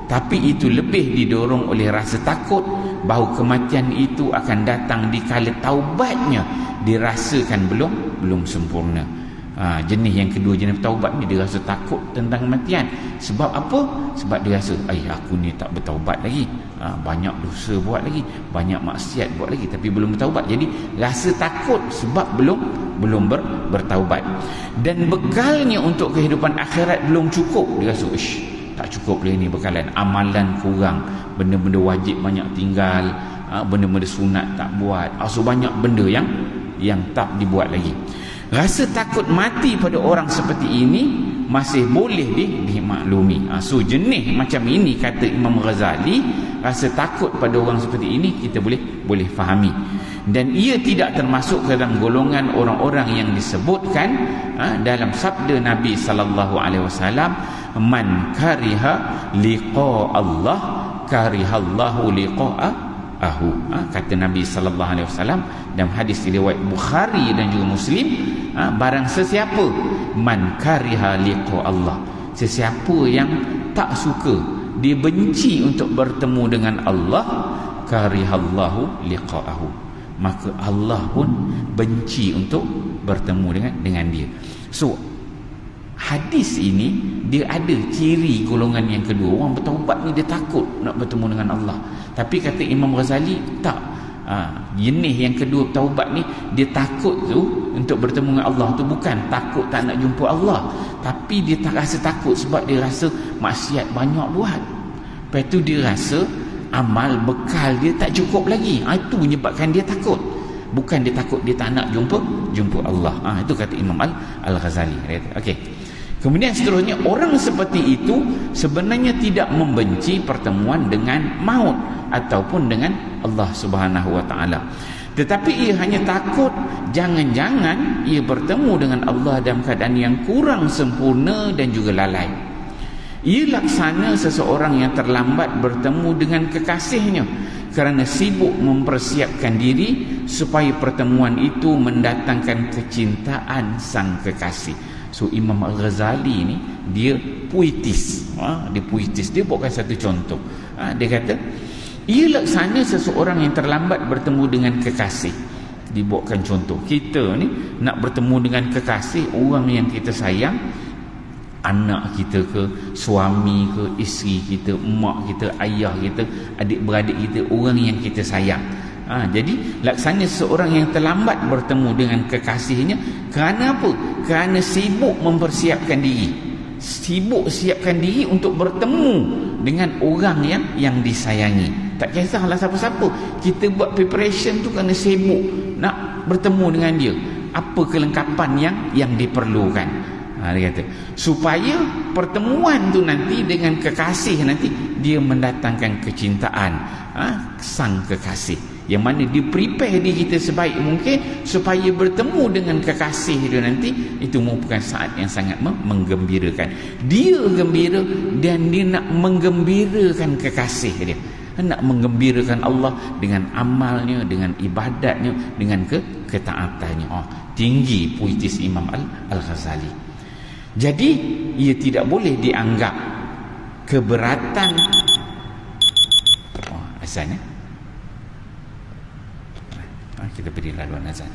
tapi itu lebih didorong oleh rasa takut bahawa kematian itu akan datang di kala taubatnya dirasakan belum sempurna. Jenis yang kedua, jenis taubat ni, dia rasa takut tentang kematian. Sebab apa? Sebab dia rasa aku ni tak bertaubat lagi, banyak dosa buat lagi, banyak maksiat buat lagi, tapi belum bertaubat. Jadi rasa takut sebab belum bertaubat. Dan bekalnya untuk kehidupan akhirat belum cukup. Dia rasa tak cukup lah ni bekalan, amalan kurang, benda-benda wajib banyak tinggal, benda-benda sunat tak buat, banyak benda yang tak dibuat lagi. Rasa takut mati pada orang seperti ini masih boleh dimaklumi. So jenis macam ini, kata Imam Ghazali, rasa takut pada orang seperti ini kita boleh fahami, dan ia tidak termasuk ke dalam golongan orang-orang yang disebutkan dalam sabda Nabi sallallahu alaihi wasallam, man kariha liqa Allah karihallahu liqa'ahu. Kata Nabi sallallahu alaihi wasallam dalam hadis riwayat Bukhari dan juga Muslim, barang sesiapa man kariha liqa Allah, sesiapa yang tak suka, dia benci untuk bertemu dengan Allah, karihallahu liqa'ahu, maka Allah pun benci untuk bertemu dengan dia. So hadis ini dia ada ciri golongan yang kedua. Orang bertaubat ni dia takut nak bertemu dengan Allah, tapi kata Imam Ghazali tak. Jenis yang kedua taubat ni, dia takut tu untuk bertemu dengan Allah tu bukan takut tak nak jumpa Allah, tapi dia tak rasa takut sebab dia rasa maksiat banyak buat. Lepas tu dia rasa amal bekal dia tak cukup lagi. Itu menyebabkan dia takut. Bukan dia takut dia tak nak jumpa Allah. Itu kata Imam Al-Ghazali. Okey. Kemudian seterusnya, orang seperti itu sebenarnya tidak membenci pertemuan dengan maut ataupun dengan Allah Subhanahu Wa Taala, tetapi ia hanya takut jangan-jangan ia bertemu dengan Allah dalam keadaan yang kurang sempurna dan juga lalai. Ia laksana seseorang yang terlambat bertemu dengan kekasihnya kerana sibuk mempersiapkan diri supaya pertemuan itu mendatangkan kecintaan sang kekasih. So Imam Al-Ghazali ni dia puitis. Dia puitis. Dia buatkan satu contoh. Dia kata ia laksana seseorang yang terlambat bertemu dengan kekasih. Dibuatkan contoh, kita ni nak bertemu dengan kekasih, orang yang kita sayang, anak kita ke, suami ke, isteri kita, mak kita, ayah kita, adik-beradik kita, orang yang kita sayang. Jadi laksana seorang yang terlambat bertemu dengan kekasihnya kerana apa? Kerana sibuk mempersiapkan diri, sibuk siapkan diri untuk bertemu dengan orang yang disayangi. Tak kisahlah siapa-siapa, kita buat preparation tu kerana sibuk nak bertemu dengan dia. Apa kelengkapan yang diperlukan? Dia kata supaya pertemuan tu nanti dengan kekasih nanti dia mendatangkan kecintaan sang kekasih, yang mana dia prepare diri kita sebaik mungkin supaya bertemu dengan kekasih dia nanti. Itu merupakan saat yang sangat menggembirakan. Dia gembira dan dia nak menggembirakan kekasih dia, nak menggembirakan Allah dengan amalnya, dengan ibadatnya, dengan ketaatannya. Tinggi puitis Imam Al-Ghazali. Jadi ia tidak boleh dianggap keberatan. Azannya kita beri laluan azan.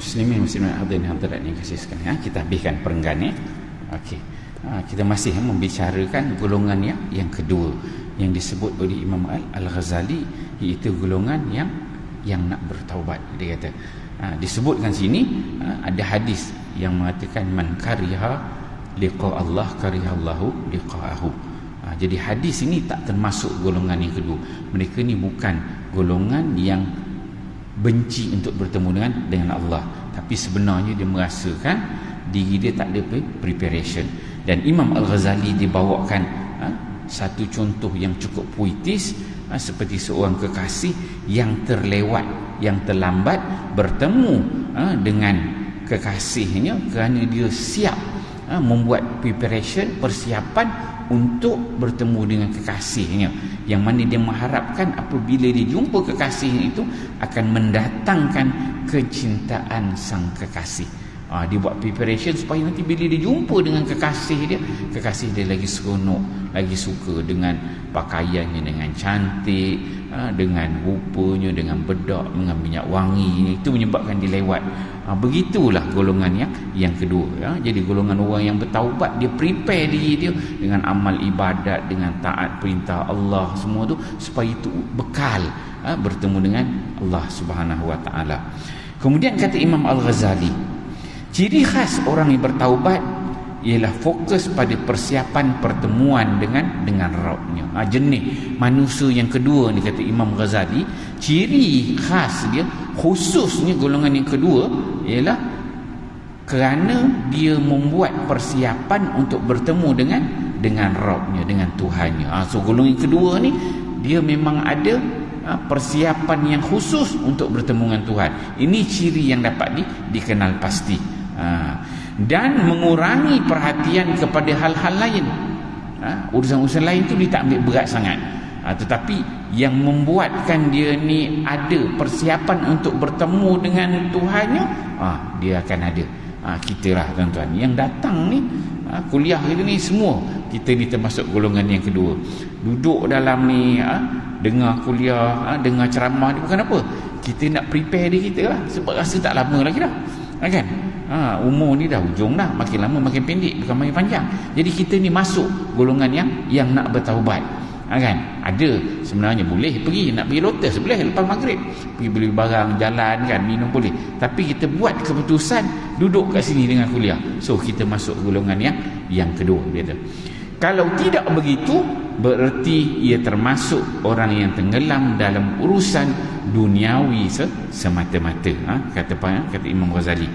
Muslimin muslimat hadirin hadirat yang kasih sekalian, kita habiskan perenggan ni. Okey. Kita masih membicarakan golongan yang kedua yang disebut oleh Imam Al-Ghazali, iaitu golongan yang nak bertaubat. Dia kata disebutkan sini ada hadis yang mengatakan man kariha liqa Allah karihallahu liqa'ahu. Jadi hadis ini tak termasuk golongan yang kedua. Mereka ni bukan golongan yang benci untuk bertemu dengan Allah, tapi sebenarnya dia merasakan diri dia tak ada preparation. Dan Imam Al-Ghazali dibawakan satu contoh yang cukup puitis, seperti seorang kekasih yang terlewat, yang terlambat bertemu dengan kekasihnya kerana dia siap membuat preparation, persiapan untuk bertemu dengan kekasihnya, yang mana dia mengharapkan apabila dia jumpa kekasihnya itu akan mendatangkan kecintaan sang kekasih. Dia buat preparation supaya nanti bila dia jumpa dengan kekasih dia lagi seronok, lagi suka dengan pakaiannya, dengan cantik, dengan rupanya, dengan bedak, dengan minyak wangi. Itu menyebabkan dia lewat. Begitulah golongan yang kedua. Jadi golongan orang yang bertaubat, dia prepare diri dia dengan amal ibadat, dengan taat perintah Allah, semua tu supaya itu bekal bertemu dengan Allah Subhanahu Wa Taala. Kemudian kata Imam Al-Ghazali, ciri khas orang yang bertaubat ialah fokus pada persiapan pertemuan dengan Rabbnya. Jenis manusia yang kedua ni, kata Imam Ghazali, ciri khas dia, khususnya golongan yang kedua, ialah kerana dia membuat persiapan untuk bertemu dengan Rabbnya, dengan Tuhannya. So golongan yang kedua ni dia memang ada persiapan yang khusus untuk bertemu dengan Tuhan. Ini ciri yang dapat dikenal pasti. Dan mengurangi perhatian kepada hal-hal lain. Urusan-urusan lain tu dia tak ambil berat sangat. Tetapi yang membuatkan dia ni ada persiapan untuk bertemu dengan Tuhannya, dia akan ada. Kita lah tuan-tuan yang datang ni, kuliah kita ni, semua kita ni termasuk golongan yang kedua. Duduk dalam ni, dengar kuliah, dengar ceramah ni, bukan apa, kita nak prepare diri kita lah, sebab rasa tak lama lagi dah, kan? Umur ni dah ujung dah, makin lama makin pendek, bukan makin panjang. Jadi kita ni masuk golongan yang nak bertaubat, kan? Ada sebenarnya boleh pergi, nak pergi lotus boleh lepas maghrib, pergi beli barang, jalan, kan, minum boleh. Tapi kita buat keputusan duduk kat sini dengan kuliah, so kita masuk golongan yang kedua, dia tu. Kalau tidak begitu, bererti ia termasuk orang yang tenggelam dalam urusan duniawi semata-mata. Kata Imam Ghazali,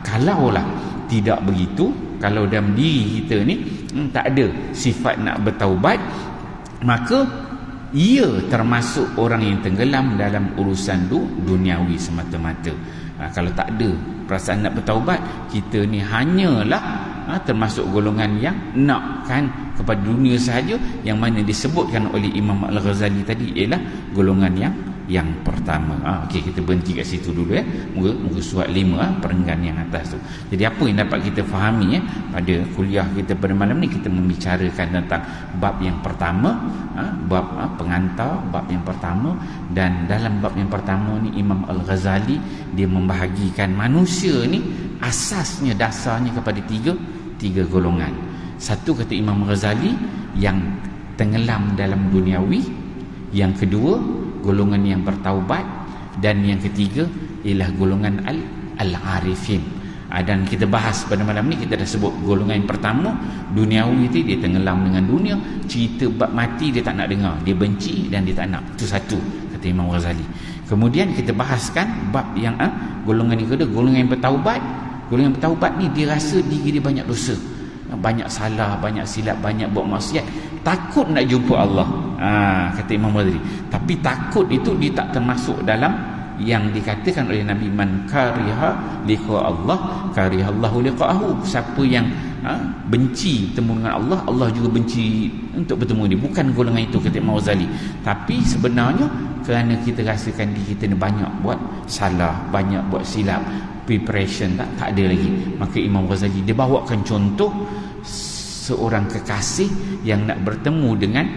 kalaulah tidak begitu, kalau dalam diri kita ni tak ada sifat nak bertaubat, maka ia termasuk orang yang tenggelam dalam urusan duniawi semata-mata. Kalau tak ada perasaan nak bertaubat, kita ni hanyalah termasuk golongan yang nakkan kepada dunia sahaja, yang mana disebutkan oleh Imam Al-Ghazali tadi ialah golongan yang pertama. Okey, kita berhenti kat situ dulu, muka surat 5, perenggan yang atas tu. Jadi apa yang dapat kita fahami pada kuliah kita pada malam ni, kita membicarakan tentang bab yang pertama, bab pengantar, bab yang pertama. Dan dalam bab yang pertama ni, Imam Al-Ghazali dia membahagikan manusia ni asasnya, dasarnya kepada tiga golongan. Satu, kata Imam Ghazali, yang tenggelam dalam duniawi. Yang kedua, golongan yang bertaubat. Dan yang ketiga ialah golongan al-arifin. Dan kita bahas pada malam ni, kita dah sebut golongan yang pertama, duniawi itu dia tenggelam dengan dunia, cerita bab mati dia tak nak dengar, dia benci dan dia tak nak. Itu satu, kata Imam Ghazali. Kemudian kita bahaskan bab yang golongan yang kedua, golongan yang bertaubat. Golongan yang bertaubat ni dia rasa diri dia banyak dosa, banyak salah, banyak silap, banyak buat maksiat, takut nak jumpa Allah. Kata Imam Ghazali, tapi takut itu dia tak termasuk dalam yang dikatakan oleh Nabi, man kariha liqa Allah karihallahu liqa'ahu. Siapa yang benci bertemu dengan Allah, Allah juga benci untuk bertemu dia. Bukan golongan itu, kata Imam Ghazali. Tapi sebenarnya kerana kita rasakan diri kita ni banyak buat salah, banyak buat silap, preparation tak ada lagi, maka Imam Ghazali dia bawakan contoh seorang kekasih yang nak bertemu dengan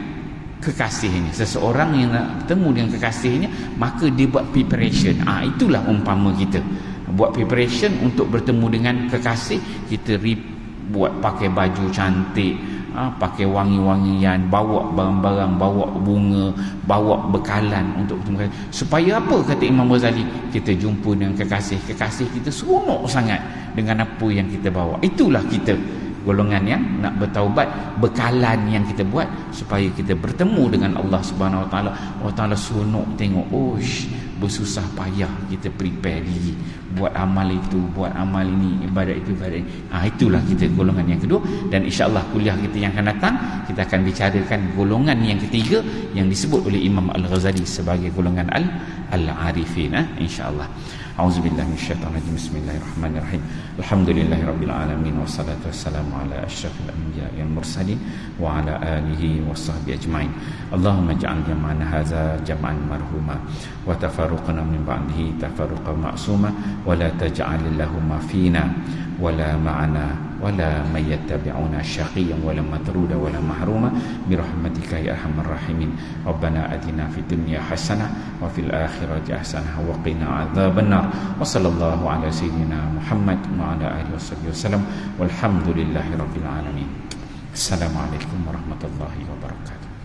kekasihnya. Seseorang yang nak bertemu dengan kekasihnya, maka dia buat preparation. Itulah umpama kita buat preparation untuk bertemu dengan kekasih. Kita buat pakai baju cantik, pakai wangi-wangian, bawa barang-barang, bawa bunga, bawa bekalan untuk bertemu. Supaya apa, kata Imam Ghazali, kita jumpa dengan kekasih kita seronok sangat dengan apa yang kita bawa. Itulah kita, golongan yang nak bertaubat, bekalan yang kita buat supaya kita bertemu dengan Allah Subhanahu Wa Taala. Allah Taala seronok tengok, bersusah payah kita prepare diri buat amal itu, buat amal ini, ibadat itu, ibadat ini. Itulah kita golongan yang kedua. Dan insya-Allah kuliah kita yang akan datang, kita akan bicarakan golongan yang ketiga yang disebut oleh Imam Al-Ghazali sebagai golongan Al-Arifin, insya-Allah. A'udzubillahi minasyaitonir rajim. Bismillahirrahmanirrahim. Alhamdulillahirabbil alamin wassalatu wassalamu ala asyrafil anbiya'i wal mursalin wa ala alihi washabbihi ajmain. Allahumma ij'al jam'ana hadza jam'an marhuma wa tafarruqna min ba'dihi tafarruqan ma'suma wa la taj'al lahumma fina wala ma'ana wala may yattabi'una syaqiyyan wala matruda wala mahruma birahmatika ya arhamar rahimin. Rabbana atina fid dunya hasanah wa fil akhirati hasanah wa qina adzabannar. Wa sallallahu ala sayyidina Muhammad wa ala alihi wasallam walhamdulillahi rabbil alamin. Assalamualaikum warahmatullahi wabarakatuh.